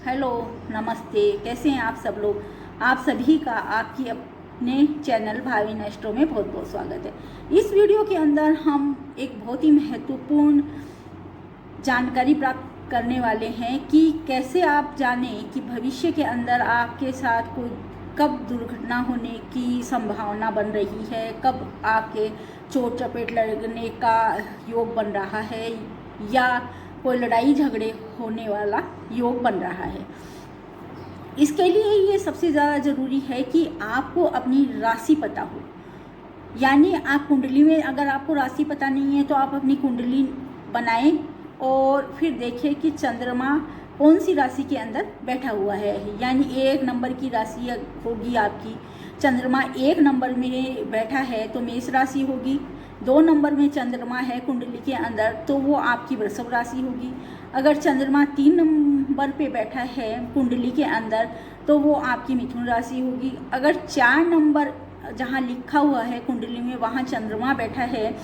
Hello, नमस्ते। कैसे हैं आप सब लोग। आप सभी का आपकी अपने चैनल भाविन एस्ट्रो में बहुत बहुत स्वागत है। इस वीडियो के अंदर हम एक बहुत ही महत्वपूर्ण जानकारी प्राप्त करने वाले हैं कि कैसे आप जानें कि भविष्य के अंदर आपके साथ कोई कब दुर्घटना होने की संभावना बन रही है, कब आपके चोट चपेट लगने का योग बन रहा है या कोई लड़ाई झगड़े होने वाला योग बन रहा है। इसके लिए ये सबसे ज़्यादा ज़रूरी है कि आपको अपनी राशि पता हो। यानी आप कुंडली में, अगर आपको राशि पता नहीं है तो आप अपनी कुंडली बनाएं और फिर देखें कि चंद्रमा कौन सी राशि के अंदर बैठा हुआ है। यानी 1 नंबर की राशि होगी आपकी, चंद्रमा 1 नंबर में बैठा है तो मेष राशि होगी। 2 नंबर में चंद्रमा है कुंडली के अंदर तो वो आपकी वृषभ राशि होगी। अगर चंद्रमा 3 नंबर पे बैठा है कुंडली के अंदर तो वो आपकी मिथुन राशि होगी। अगर 4 नंबर जहाँ लिखा हुआ है कुंडली में वहाँ चंद्रमा बैठा है,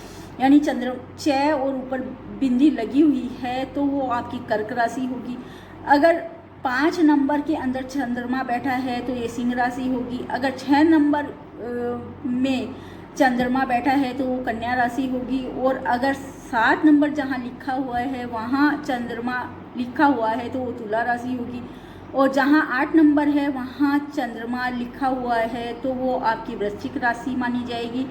यानी चंद्र 6 और ऊपर बिंदी लगी हुई है तो वो आपकी कर्क राशि होगी। अगर 5 नंबर के अंदर चंद्रमा बैठा है तो ये सिंह राशि होगी। अगर 6 नंबर में चंद्रमा बैठा है तो वो कन्या राशि होगी। और अगर 7 नंबर जहाँ लिखा हुआ है वहाँ चंद्रमा लिखा हुआ है तो वो तुला राशि होगी। और जहाँ 8 नंबर है वहाँ चंद्रमा लिखा हुआ है तो वो आपकी वृश्चिक राशि मानी जाएगी।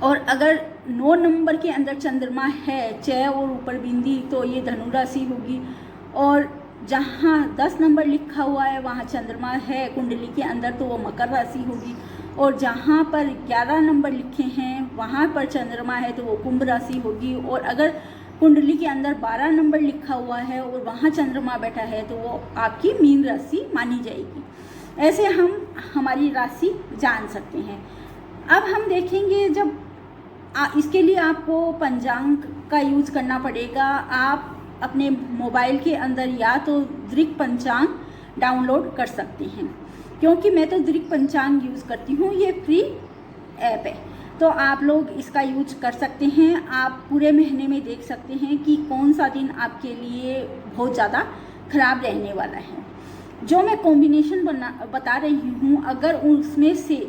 और अगर 9 नंबर के अंदर चंद्रमा है 6 और ऊपर बिंदी तो ये धनु राशि होगी। और जहाँ 10 नंबर लिखा हुआ है वहाँ चंद्रमा है कुंडली के अंदर तो वो मकर राशि होगी। और जहाँ पर 11 नंबर लिखे हैं वहाँ पर चंद्रमा है तो वो कुंभ राशि होगी। और अगर कुंडली के अंदर 12 नंबर लिखा हुआ है और वहाँ चंद्रमा बैठा है तो वो आपकी मीन राशि मानी जाएगी। ऐसे हम हमारी राशि जान सकते हैं। अब हम देखेंगे, जब इसके लिए आपको पंचांग का यूज करना पड़ेगा। आप अपने मोबाइल के अंदर या तो दृक पंचांग डाउनलोड कर सकते हैं, क्योंकि मैं तो दृक पंचांग यूज़ करती हूँ, ये फ्री ऐप है तो आप लोग इसका यूज कर सकते हैं। आप पूरे महीने में देख सकते हैं कि कौन सा दिन आपके लिए बहुत ज़्यादा खराब रहने वाला है। जो मैं कॉम्बिनेशन बता रही हूँ, अगर उसमें से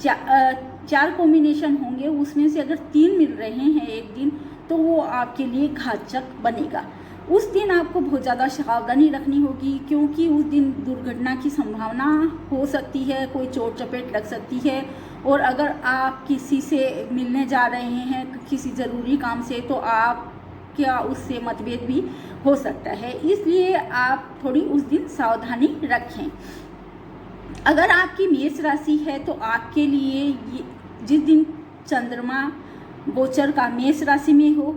4 कॉम्बिनेशन होंगे, उसमें से अगर 3 मिल रहे हैं एक दिन तो वो आपके लिए घातक बनेगा। उस दिन आपको बहुत ज़्यादा सावधानी रखनी होगी, क्योंकि उस दिन दुर्घटना की संभावना हो सकती है, कोई चोट चपेट लग सकती है। और अगर आप किसी से मिलने जा रहे हैं किसी ज़रूरी काम से तो आप क्या उससे मतभेद भी हो सकता है, इसलिए आप थोड़ी उस दिन सावधानी रखें। अगर आपकी मेष राशि है तो आपके लिए जिस दिन चंद्रमा गोचर का मेष राशि में हो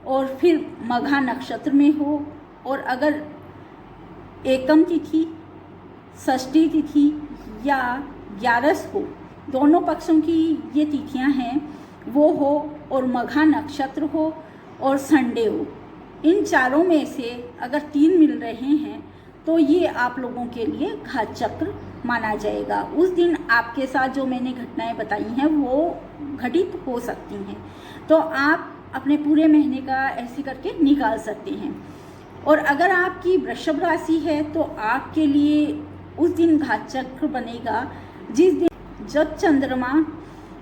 और फिर मघा नक्षत्र में हो, और अगर एकम तिथि, षष्ठी तिथि या 11 हो, दोनों पक्षों की ये तिथियां हैं वो हो, और मघा नक्षत्र हो और संडे हो, इन चारों में से अगर 3 मिल रहे हैं तो ये आप लोगों के लिए घात चक्र माना जाएगा। उस दिन आपके साथ जो मैंने घटनाएं बताई हैं वो घटित हो सकती हैं, तो आप अपने पूरे महीने का ऐसे करके निकाल सकते हैं। और अगर आपकी वृषभ राशि है तो आपके लिए उस दिन घात चक्र बनेगा जिस दिन जब चंद्रमा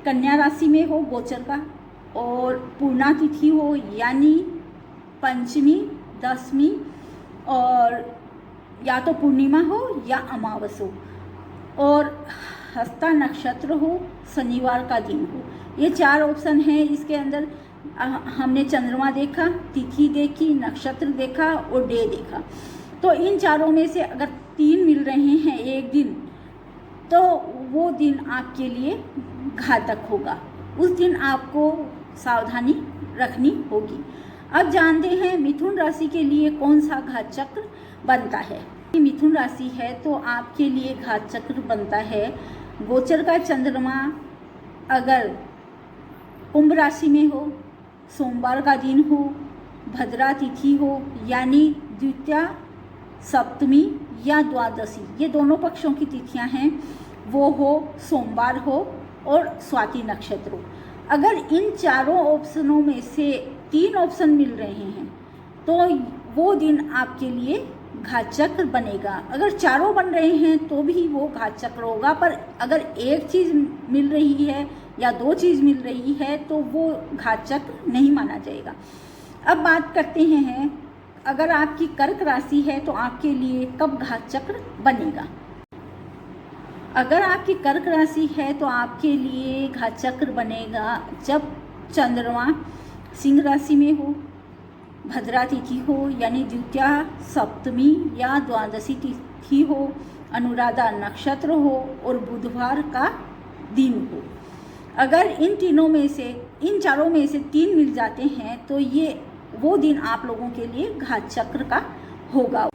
कन्या राशि में हो गोचर का, और पूर्णा तिथि हो, यानी पंचमी, दसवीं, और या तो पूर्णिमा हो या अमावस हो, और हस्ता नक्षत्र हो, शनिवार का दिन हो। ये 4 ऑप्शन हैं इसके अंदर। हमने चंद्रमा देखा, तिथि देखी, नक्षत्र देखा और डे देखा। तो इन चारों में से अगर 3 मिल रहे हैं एक दिन तो वो दिन आपके लिए घातक होगा। उस दिन आपको सावधानी रखनी होगी। अब जानते हैं मिथुन राशि के लिए कौन सा घात चक्र बनता है। मिथुन राशि है तो आपके लिए घात चक्र बनता है गोचर का चंद्रमा अगर कुंभ राशि में हो, सोमवार का दिन हो, भद्रा तिथि हो, यानी द्वितीया, सप्तमी या द्वादशी, ये दोनों पक्षों की तिथियां हैं, वो हो, सोमवार हो और स्वाति नक्षत्र हो। अगर इन चारों ऑप्शनों में से 3 ऑप्शन मिल रहे हैं तो वो दिन आपके लिए घात चक्र बनेगा। अगर चारों बन रहे हैं तो भी वो घात चक्र होगा, पर अगर एक चीज़ मिल रही है या दो चीज़ मिल रही है तो वो घात चक्र नहीं माना जाएगा। अब बात करते हैं, अगर आपकी कर्क राशि है तो आपके लिए कब घात चक्र बनेगा। अगर आपकी कर्क राशि है तो आपके लिए घात चक्र बनेगा जब चंद्रमा सिंह राशि में हो, भद्रा तिथि हो यानी द्वितीया, सप्तमी या द्वादशी तिथि हो, अनुराधा नक्षत्र हो और बुधवार का दिन हो। अगर इन चारों में से 3 मिल जाते हैं तो ये वो दिन आप लोगों के लिए घात चक्र का होगा।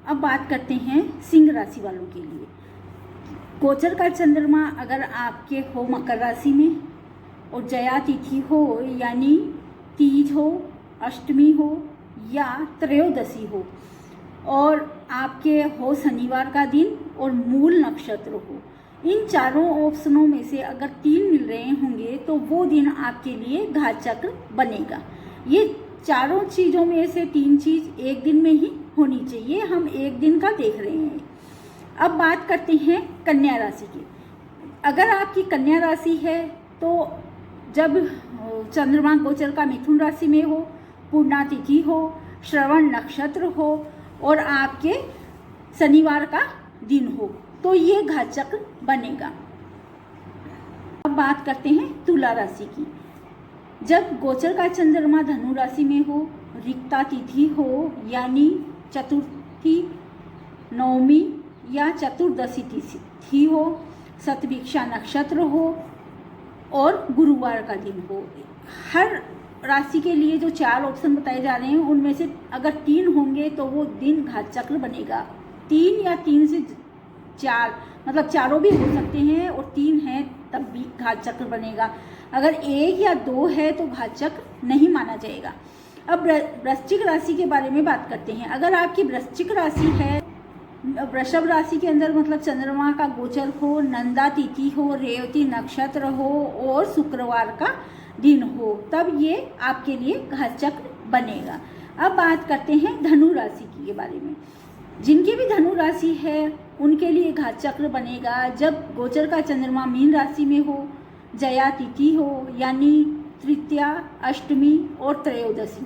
अब बात करते हैं सिंह राशि वालों के लिए। गोचर का चंद्रमा अगर आपके हो मकर राशि में और जया तिथि हो यानी तीज हो, अष्टमी हो या त्रयोदशी हो और आपके हो शनिवार का दिन और मूल नक्षत्र हो, इन चारों ऑप्शनों में से अगर 3 मिल रहे होंगे तो वो दिन आपके लिए घात चक्र बनेगा। ये चारों चीज़ों में से 3 चीज़ एक दिन में ही होनी चाहिए, हम एक दिन का देख रहे हैं। अब बात करते हैं कन्या राशि की। अगर आपकी कन्या राशि है तो जब चंद्रमा गोचर का मिथुन राशि में हो, पूर्णा तिथि हो, श्रवण नक्षत्र हो और आपके शनिवार का दिन हो तो ये घात चक्र बनेगा। अब बात करते हैं तुला राशि की। जब गोचर का चंद्रमा धनु राशि में हो, रिक्ता तिथि हो यानी चतुर्थी, नवमी या चतुर्दशी तिथि हो, शतभिक्षा नक्षत्र हो और गुरुवार का दिन हो। हर राशि के लिए जो 4 ऑप्शन बताए जा रहे हैं उनमें से अगर 3 होंगे तो वो दिन घात चक्र बनेगा। 3 या 3 से 4 मतलब चारों भी हो सकते हैं और 3 हैं तब भी घात चक्र बनेगा। अगर 1 या 2 है तो घात चक्र नहीं माना जाएगा। अब वृश्चिक राशि के बारे में बात करते हैं। अगर आपकी वृश्चिक राशि है, वृषभ राशि के अंदर मतलब चंद्रमा का गोचर हो, नंदा तिथि हो, रेवती नक्षत्र हो और शुक्रवार का दिन हो, तब ये आपके लिए घात चक्र बनेगा। अब बात करते हैं धनु राशि के बारे में। जिनकी भी धनु राशि है उनके लिए घात चक्र बनेगा जब गोचर का चंद्रमा मीन राशि में हो, जया तिथि हो यानी तृतीया, अष्टमी और त्रयोदशी,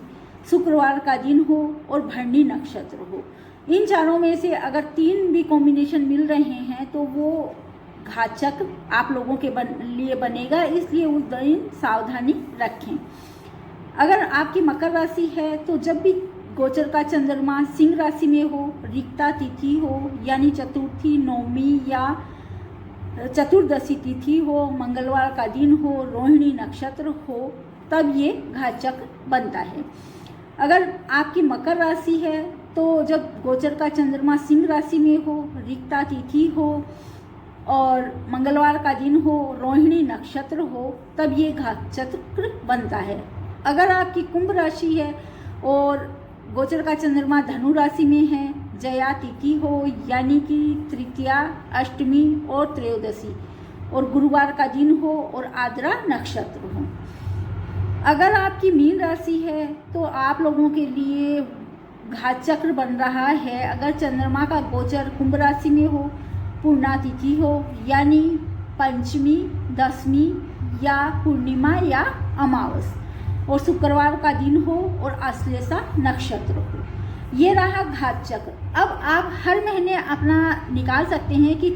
शुक्रवार का दिन हो और भरणी नक्षत्र हो। इन चारों में से अगर 3 भी कॉम्बिनेशन मिल रहे हैं तो वो घात चक्र आप लोगों के लिए बनेगा, इसलिए उस दिन सावधानी रखें। अगर आपकी मकर राशि है तो जब भी गोचर का चंद्रमा सिंह राशि में हो, रिक्ता तिथि हो यानी चतुर्थी, नवमी या चतुर्दशी तिथि हो, मंगलवार का दिन हो, रोहिणी नक्षत्र हो, तब ये घात चक्र बनता है। अगर आपकी मकर राशि है तो जब गोचर का चंद्रमा सिंह राशि में हो, रिक्ता तिथि हो और मंगलवार का दिन हो, रोहिणी नक्षत्र हो, तब ये घात चक्र बनता है। अगर आपकी कुंभ राशि है और गोचर का चंद्रमा धनु राशि में है, जया तिथि हो यानी कि तृतीया, अष्टमी और त्रयोदशी और गुरुवार का दिन हो और आद्रा नक्षत्र हो। अगर आपकी मीन राशि है तो आप लोगों के लिए घात चक्र बन रहा है अगर चंद्रमा का गोचर कुंभ राशि में हो, पूर्णा तिथि हो यानी पंचमी, दशमी या पूर्णिमा या अमावस और शुक्रवार का दिन हो और आश्लेषा नक्षत्र हो। ये रहा घात चक्र। अब आप हर महीने अपना निकाल सकते हैं कि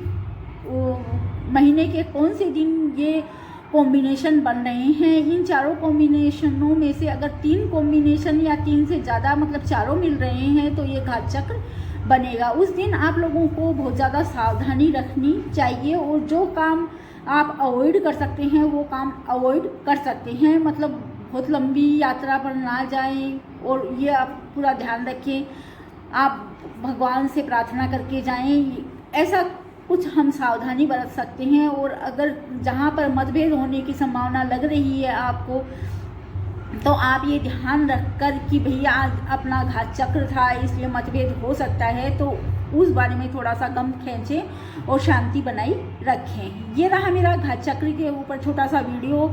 महीने के कौन से दिन ये कॉम्बिनेशन बन रहे हैं। इन चारों कॉम्बिनेशनों में से अगर 3 कॉम्बिनेशन या 3 से ज़्यादा मतलब चारों मिल रहे हैं तो ये घात चक्र बनेगा। उस दिन आप लोगों को बहुत ज़्यादा सावधानी रखनी चाहिए और जो काम आप अवॉइड कर सकते हैं वो काम अवॉइड कर सकते हैं। मतलब बहुत लंबी यात्रा पर ना जाएं और ये आप पूरा ध्यान रखें, आप भगवान से प्रार्थना करके जाएं। ऐसा कुछ हम सावधानी बरत सकते हैं। और अगर जहाँ पर मतभेद होने की संभावना लग रही है आपको तो आप ये ध्यान रखकर कि भैया आज अपना घात चक्र था इसलिए मतभेद हो सकता है, तो उस बारे में थोड़ा सा गम खींचें और शांति बनाई रखें। ये रहा मेरा घात चक्र के ऊपर छोटा सा वीडियो।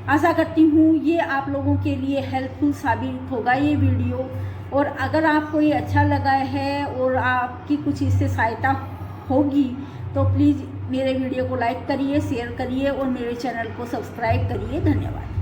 आशा करती हूँ ये आप लोगों के लिए हेल्पफुल साबित होगा ये वीडियो। और अगर आपको ये अच्छा लगा है और आपकी कुछ इससे सहायता होगी तो प्लीज़ मेरे वीडियो को लाइक करिए, शेयर करिए और मेरे चैनल को सब्सक्राइब करिए। धन्यवाद।